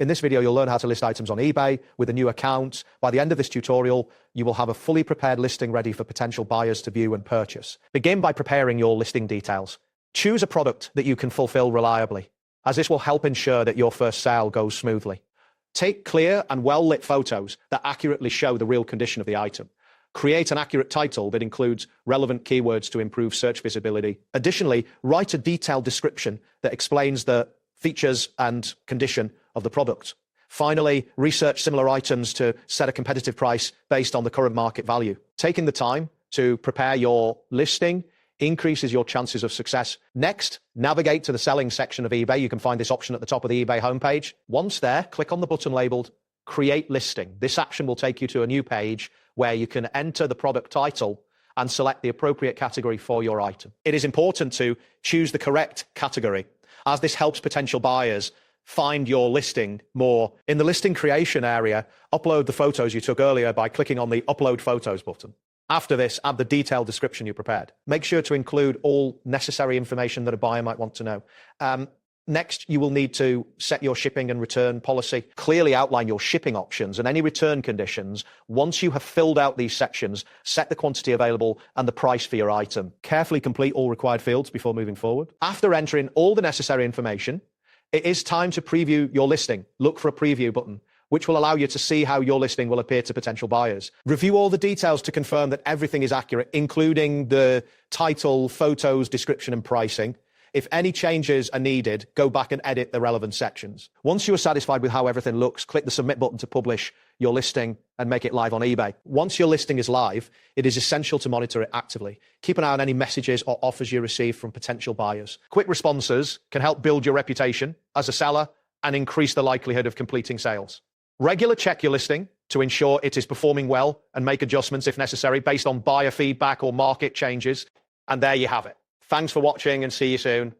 In this video, you'll learn how to list items on eBay with a new account. By the end of this tutorial, you will have a fully prepared listing ready for potential buyers to view and purchase. Begin by preparing your listing details. Choose a product that you can fulfill reliably, as this will help ensure that your first sale goes smoothly. Take clear and well-lit photos that accurately show the real condition of the item. Create an accurate title that includes relevant keywords to improve search visibility. Additionally, write a detailed description that explains the features and condition of the product. Finally, research similar items to set a competitive price based on the current market value. Taking the time to prepare your listing increases your chances of success. Next, navigate to the selling section of eBay. You can find this option at the top of the eBay homepage. Once there, click on the button labeled Create Listing. This action will take you to a new page where you can enter the product title and select the appropriate category for your item. It is important to choose the correct category, as this helps potential buyers find your listing more. In the listing creation area, upload the photos you took earlier by clicking on the Upload Photos button. After this, add the detailed description you prepared. Make sure to include all necessary information that a buyer might want to know. Next, you will need to set your shipping and return policy. Clearly outline your shipping options and any return conditions. Once you have filled out these sections, set the quantity available and the price for your item. Carefully complete all required fields before moving forward. After entering all the necessary information, it is time to preview your listing. Look for a preview button, which will allow you to see how your listing will appear to potential buyers. Review all the details to confirm that everything is accurate, including the title, photos, description, and pricing. If any changes are needed, go back and edit the relevant sections. Once you are satisfied with how everything looks, click the Submit button to publish your listing and make it live on eBay. Once your listing is live, it is essential to monitor it actively. Keep an eye on any messages or offers you receive from potential buyers. Quick responses can help build your reputation as a seller and increase the likelihood of completing sales. Regular check your listing to ensure it is performing well and make adjustments if necessary based on buyer feedback or market changes. And there you have it. Thanks for watching and see you soon.